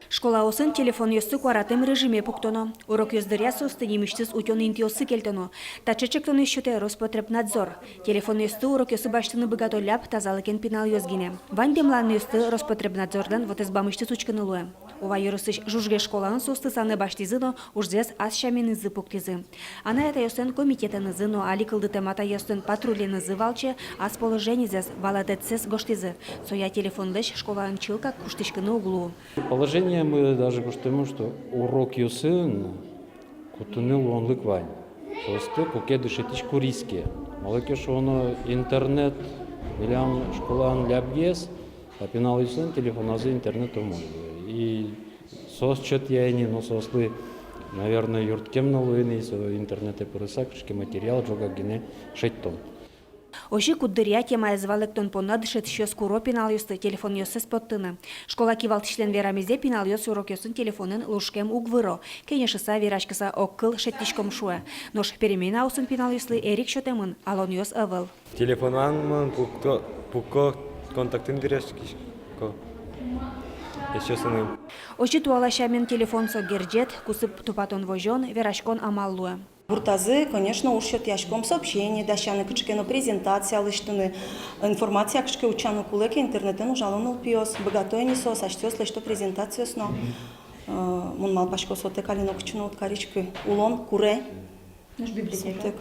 Школа осын телефон ёссы куаратым режиме пуктоно. Урок ёздырясу стынимишсыз утён интиосы келтоно. Тачечектон ищуте Роспотребнадзор. Телефон ёсты урок ёсы баштыны быгатоляп тазалыкен пинал ёзгине. Вань демлан ёсты Роспотребнадзордан вот избамышты сучканылуе. Ува юрысыш жужге школаны состы саны баштизыно ужзес аз шаминызы пуктизы. Ана это ёстын комитетанызы, но али кылды темата ёстын патрулинызы валче, аз положенизес валадетсес гоштизы. Соя телефондыш школан чилка куштышкыны углу. Положение мы даже потому, что урок юсын кутунил он лыквань. Просто кукеды шетиш куриске. Молодежь он интернет, миллион школан лябгес, а пенал юсын телефоназы интернет умой. И сосчет я не, но сослы, наверное, юрткем налуйный, со интернете порысакшки материал джога гене шеттон. Оши куддыря тема звалектон понна дышет еще скоро пинал ёсты телефон ёсы споттыны. Школа кивалтишлен верамезе пинал ёс урок ёсын телефонын лушкем угвыро. Кенешыса верашкаса оккыл шеттишком шуэ. Нош перемена усын пинал ёслы эрик шотемын, алон ёс авыл. Телефонан пуко контактын верашкишко. Еще сыным. Оши туалашамен телефон со герджет, кусып тупатон вожон, верашкон амаллуэ. Буртазы, конечно, ушет яшком сообщение, дащаны кычкено презентация лыштыны, информация кычке учану кулеке интернетен ужалонул пиос, богатое несо, сочтёс лышто презентацию сно. Мун малпашко соте калино кычно откарички, улон, куре. Библиотека.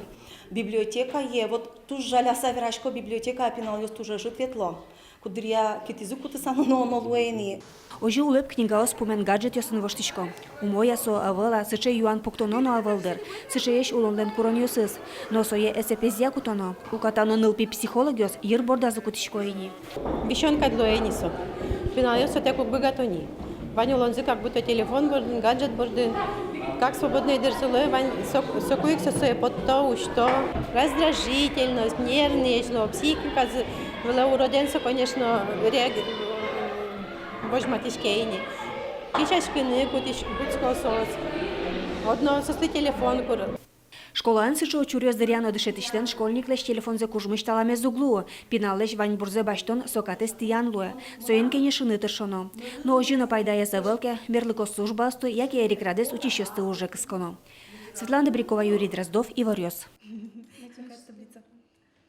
Библиотека е, вот туж жаляса верашко библиотека апинал ёс туже жит ветло. Кудрия китизу кутысану нолуэйни. Ожи улып книга спомен гаджет ёсын воштишко. Умоя со авыла сыче юан пуктононо авылдыр. Сыче еш улонлен курон ёсыз. Но сое эсепезия кутоно. Укатано нылпи психолог ёс йыр бордазы кутишко эйни. Бишонка длоэнисо. Пинал ёсо текук богатони. Вань улонзы как будто телефон бордын, гаджет бордын. Как свободно дерзулы, вань сокуик сосое под то, что раздражительность, нервность, психика, вела уроденца, конечно, божматишкейни. Кишашкины, кутискосос. Одно сосли телефон кур. Школан сыче очурёз дыряно дышетиштен школьниклеш телефонзе кужмыш таламез углу. Пиналлеш вань бурзе баштон сокатес тиянлуе. Соен кенешыны тыршоно. Но ожино пайдая завелке, мерлыко службасту, як и эрик радес учищёсты уже кысконо. Светлана Брикова, Юрий Дроздов, Иварёс.